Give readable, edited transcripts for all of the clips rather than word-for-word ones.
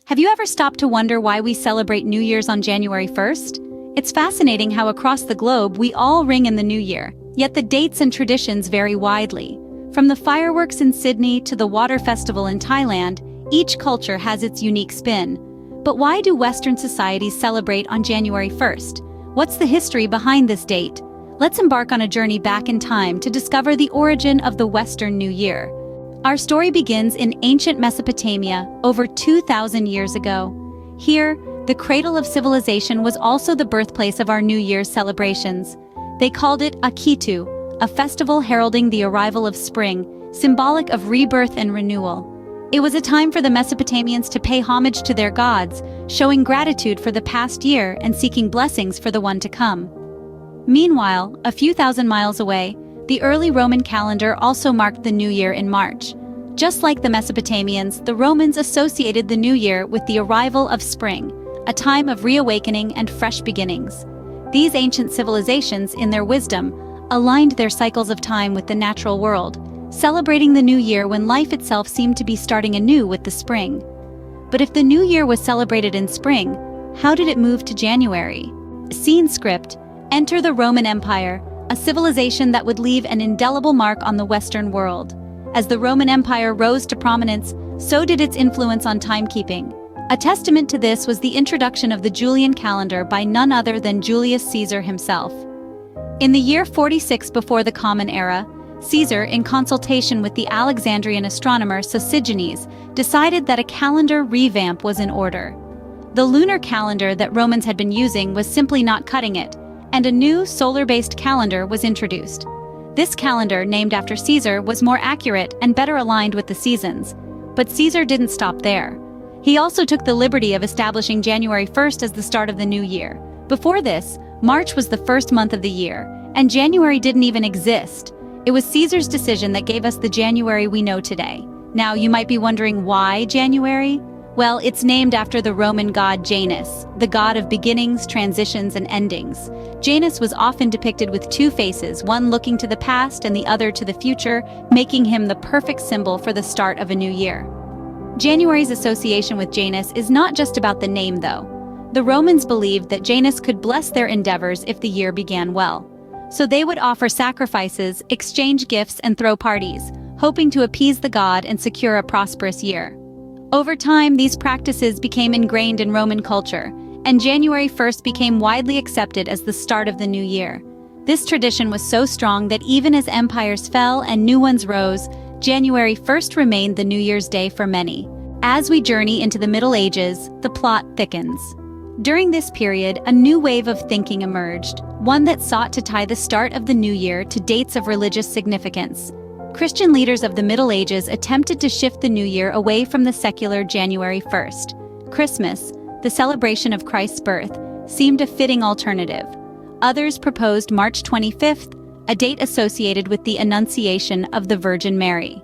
Have you ever stopped to wonder why we celebrate New Year's on January 1st? It's fascinating how across the globe we all ring in the new year, yet the dates and traditions vary widely. From the fireworks in Sydney to the water festival in Thailand, each culture has its unique spin. But why do Western societies celebrate on January 1st? What's the history behind this date? Let's embark on a journey back in time to discover the origin of the Western New Year. Our story begins in ancient Mesopotamia, over 2,000 years ago. Here, the cradle of civilization was also the birthplace of our New Year's celebrations. They called it Akitu, a festival heralding the arrival of spring, symbolic of rebirth and renewal. It was a time for the Mesopotamians to pay homage to their gods, showing gratitude for the past year and seeking blessings for the one to come. Meanwhile, a few thousand miles away, the early Roman calendar also marked the New Year in March. Just like the Mesopotamians, the Romans associated the New Year with the arrival of spring, a time of reawakening and fresh beginnings. These ancient civilizations, in their wisdom, aligned their cycles of time with the natural world, celebrating the New Year when life itself seemed to be starting anew with the spring. But if the New Year was celebrated in spring, how did it move to January? Scene script: enter the Roman Empire, a civilization that would leave an indelible mark on the Western world. As the Roman Empire rose to prominence, so did its influence on timekeeping. A testament to this was the introduction of the Julian calendar by none other than Julius Caesar himself. In the year 46 before the Common Era, Caesar, in consultation with the Alexandrian astronomer Sosigenes, decided that a calendar revamp was in order. The lunar calendar that Romans had been using was simply not cutting it, and a new solar-based calendar was introduced. This calendar, named after Caesar, was more accurate and better aligned with the seasons. But Caesar didn't stop there. He also took the liberty of establishing January 1st as the start of the new year. Before this, March was the first month of the year, and January didn't even exist. It was Caesar's decision that gave us the January we know today. Now, you might be wondering why January? Well, it's named after the Roman god Janus, the god of beginnings, transitions, and endings. Janus was often depicted with two faces, one looking to the past and the other to the future, making him the perfect symbol for the start of a new year. January's association with Janus is not just about the name, though. The Romans believed that Janus could bless their endeavors if the year began well. So they would offer sacrifices, exchange gifts, and throw parties, hoping to appease the god and secure a prosperous year. Over time, these practices became ingrained in Roman culture, and January 1st became widely accepted as the start of the new year. This tradition was so strong that even as empires fell and new ones rose, January 1st remained the New Year's Day for many. As we journey into the Middle Ages, the plot thickens. During this period, a new wave of thinking emerged, one that sought to tie the start of the new year to dates of religious significance. Christian leaders of the Middle Ages attempted to shift the new year away from the secular January 1st. Christmas, the celebration of Christ's birth, seemed a fitting alternative. Others proposed March 25th, a date associated with the Annunciation of the Virgin Mary.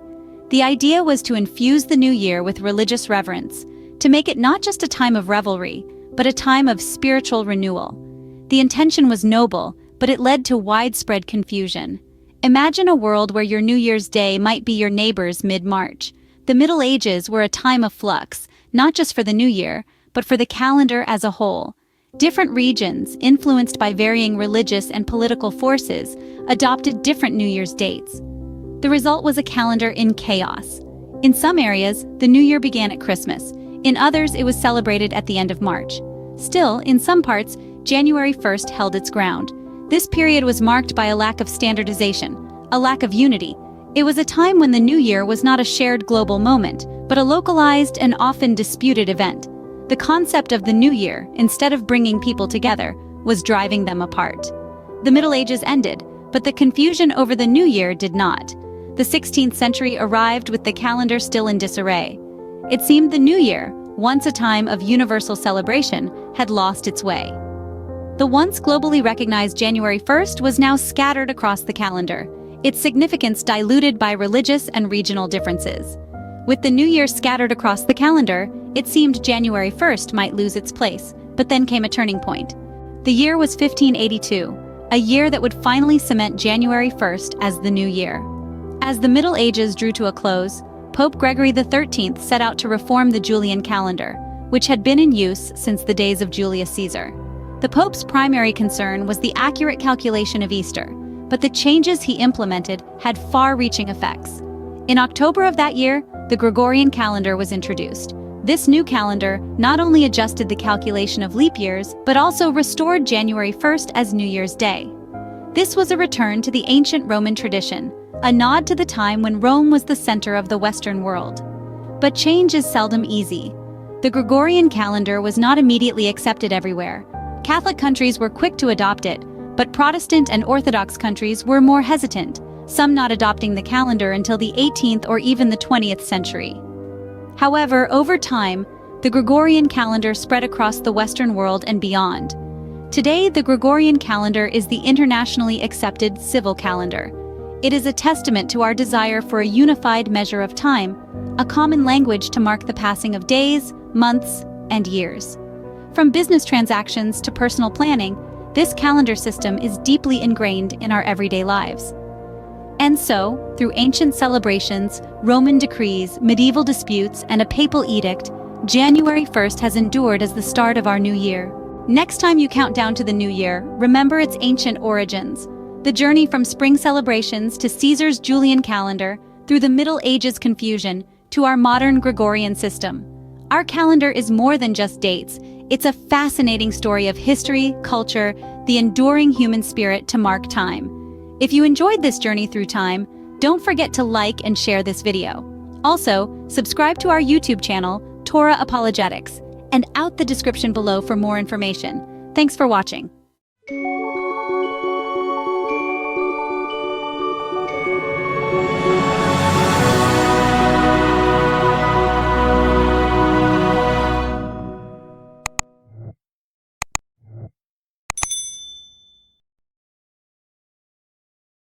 The idea was to infuse the new year with religious reverence, to make it not just a time of revelry, but a time of spiritual renewal. The intention was noble, but it led to widespread confusion. Imagine a world where your New Year's Day might be your neighbor's mid-March. The Middle Ages were a time of flux, not just for the new year, but for the calendar as a whole. Different regions, influenced by varying religious and political forces, adopted different New Year's dates. The result was a calendar in chaos. In some areas, the new year began at Christmas. In others, it was celebrated at the end of March. Still, in some parts, January 1st held its ground. This period was marked by a lack of standardization, a lack of unity. It was a time when the new year was not a shared global moment, but a localized and often disputed event. The concept of the new year, instead of bringing people together, was driving them apart. The Middle Ages ended, but the confusion over the new year did not. The 16th century arrived with the calendar still in disarray. It seemed the new year, once a time of universal celebration, had lost its way. The once globally recognized January 1st was now scattered across the calendar, its significance diluted by religious and regional differences. With the new year scattered across the calendar, it seemed January 1st might lose its place, but then came a turning point. The year was 1582, a year that would finally cement January 1st as the new year. As the Middle Ages drew to a close, Pope Gregory XIII set out to reform the Julian calendar. which had been in use since the days of Julius Caesar. The Pope's primary concern was the accurate calculation of Easter, but the changes he implemented had far-reaching effects. In October of that year, the Gregorian calendar was introduced. This new calendar not only adjusted the calculation of leap years, but also restored January 1st as New Year's Day. This was a return to the ancient Roman tradition, a nod to the time when Rome was the center of the Western world. But change is seldom easy. The Gregorian calendar was not immediately accepted everywhere. Catholic countries were quick to adopt it, but Protestant and Orthodox countries were more hesitant, some not adopting the calendar until the 18th or even the 20th century. However, over time, the Gregorian calendar spread across the Western world and beyond. Today, the Gregorian calendar is the internationally accepted civil calendar. It is a testament to our desire for a unified measure of time, a common language to mark the passing of days, months, and years. From business transactions to personal planning, this calendar system is deeply ingrained in our everyday lives. And so, through ancient celebrations, Roman decrees, medieval disputes, and a papal edict, January 1st has endured as the start of our new year. Next time you count down to the new year, remember its ancient origins. The journey from spring celebrations to Caesar's Julian calendar, through the Middle Ages confusion, to our modern Gregorian system. Our calendar is more than just dates. It's a fascinating story of history, culture, the enduring human spirit to mark time. If you enjoyed this journey through time, don't forget to like and share this video. Also, subscribe to our YouTube channel, Torah Apologetics, and out the description below for more information. Thanks for watching.